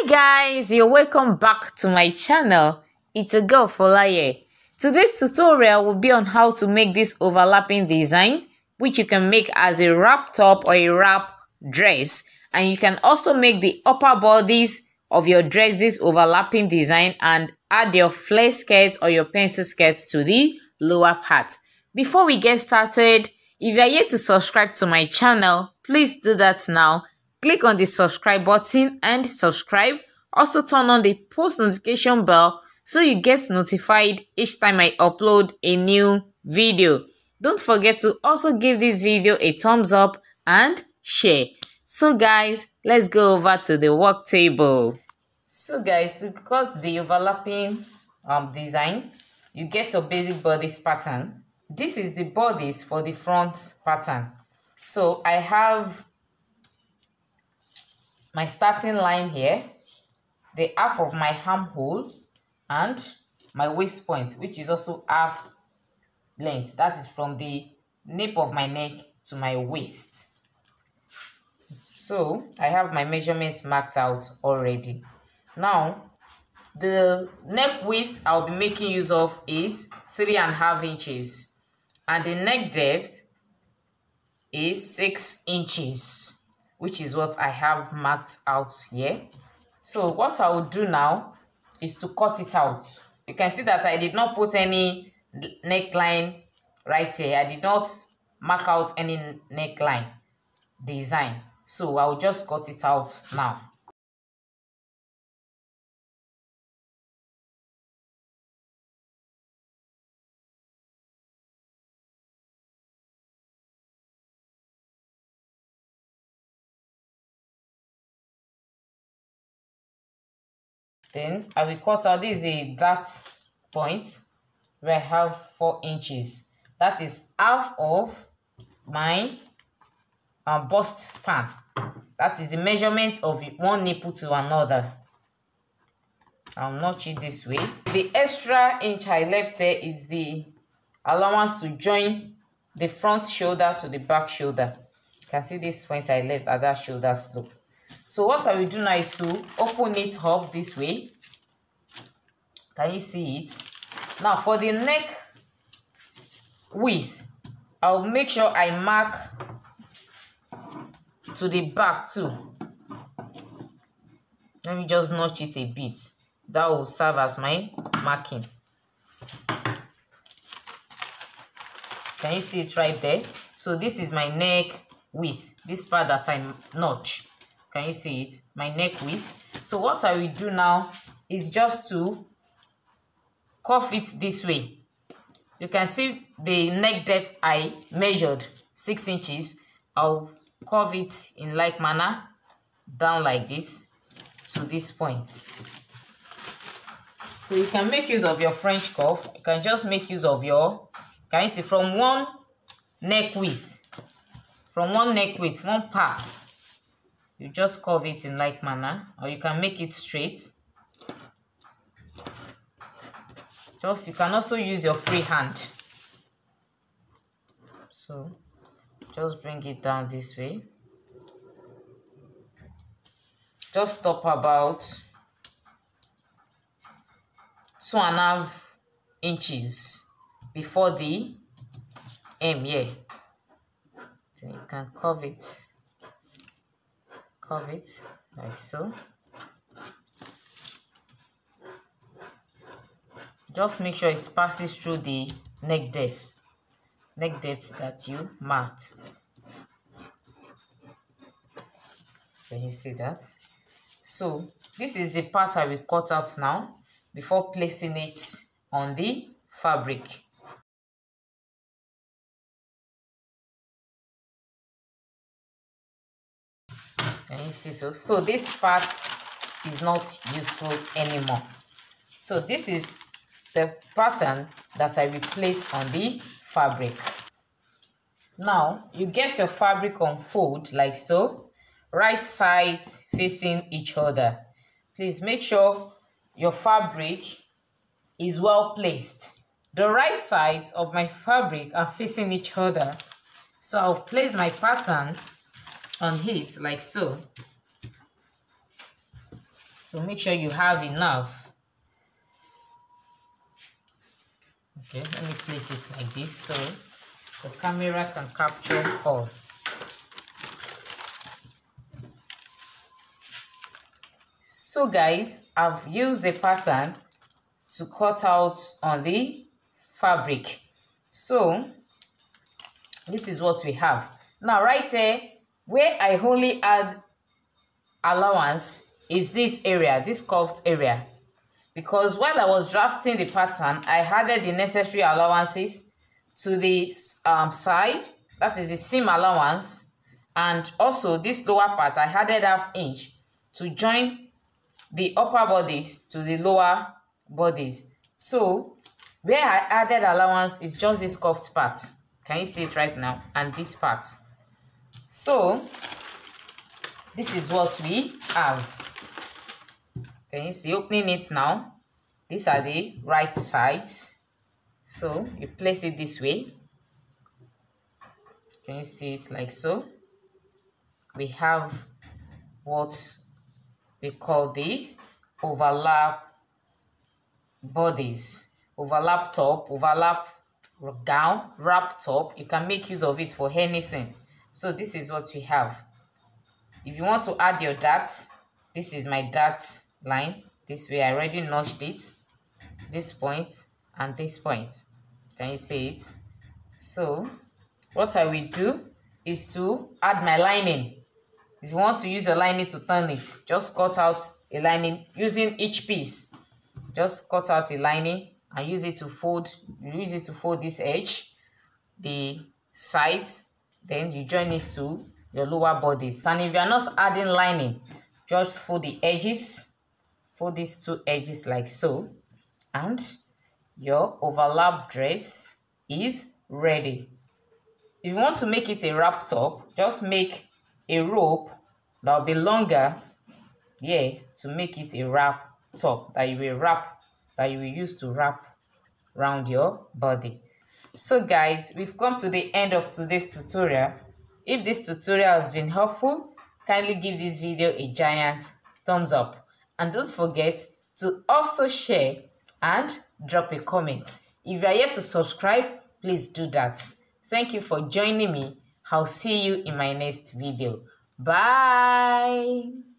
Hi guys, you're welcome back to my channel. It's a girl Folaye. Today's tutorial will be on how to make this overlapping design, which you can make as a wrap top or a wrap dress, and you can also make the upper bodies of your dress this overlapping design and add your flare skirt or your pencil skirt to the lower part. Before we get started, if you are yet to subscribe to my channel, please do that now. Click on the subscribe button and subscribe. Also turn on the post notification bell so you get notified each time I upload a new video. Don't forget to also give this video a thumbs up and share. So guys, let's go over to the work table. So guys, to cut the overlapping design, you get your basic bodice pattern. This is the bodice for the front pattern. So I have my starting line here, the half of my armhole, and my waist point, which is also half length. That is from the nape of my neck to my waist. So I have my measurements marked out already. Now the neck width I'll be making use of is 3.5 inches, and the neck depth is 6 inches, which is what I have marked out here. So what I will do now is to cut it out. You can see that I did not put any neckline right here. I did not mark out any neckline design. So I will just cut it out now. Then I will cut out, this is a dart point where I have 4 inches. That is half of my bust span. That is the measurement of one nipple to another. I'll notch it this way. The extra inch I left here is the allowance to join the front shoulder to the back shoulder. You can see this point I left at that shoulder slope. So what I will do now is to open it up this way. Can you see it? Now for the neck width, I'll make sure I mark to the back too. Let me just notch it a bit. That will serve as my marking. Can you see it right there? So this is my neck width, this part that I notch. Can you see it? My neck width. So what I will do now is just to curve it this way. You can see the neck depth I measured 6 inches. I'll curve it in like manner down like this to this point. So you can make use of your French curve. You can just make use of your, can you see, from one neck width, one part. You just curve it in like manner, or you can make it straight. You can also use your free hand. So just bring it down this way. Just stop about 2.5 inches before the hem here. Then you can curve it like so. Just make sure it passes through the neck depth that you marked. Can you see that? So this is the part I will cut out now before placing it on the fabric. Can you see? So this part is not useful anymore. So this is the pattern that I will place on the fabric. Now you get your fabric on fold like so, right sides facing each other. Please make sure your fabric is well placed. The right sides of my fabric are facing each other, so I'll place my pattern on it like so. So make sure you have enough. Okay, let me place it like this so the camera can capture all. So guys, I've used the pattern to cut out on the fabric. So this is what we have. Now right here, where I only add allowance is this area, this curved area. Because while I was drafting the pattern, I added the necessary allowances to the side, that is the seam allowance, and also this lower part, I added ½ inch to join the upper bodice to the lower bodies. So where I added allowance is just this curved part. Can you see it right now? And this part. So this is what we have. Can you see? Opening it now. These are the right sides. So you place it this way. Can you see it like so? We have what we call the overlap bodies, overlap top, overlap gown, wrap top. You can make use of it for anything. So this is what we have. If you want to add your darts, this is my darts line. This way I already notched it, this point and this point. Can you see it? So what I will do is to add my lining. If you want to use a lining to turn it, just cut out a lining using each piece. Just cut out a lining and use it to fold. You use it to fold this edge, the sides, then you join it to your lower bodies. And if you are not adding lining, just fold the edges, fold these two edges like so, and your overlap dress is ready. If you want to make it a wrap top, just make a rope that will be longer here to make it a wrap top that you will use to wrap around your body. So guys, we've come to the end of today's tutorial. If this tutorial has been helpful, kindly give this video a giant thumbs up, and don't forget to also share and drop a comment. If you are yet to subscribe, please do that. Thank you for joining me. I'll see you in my next video. Bye.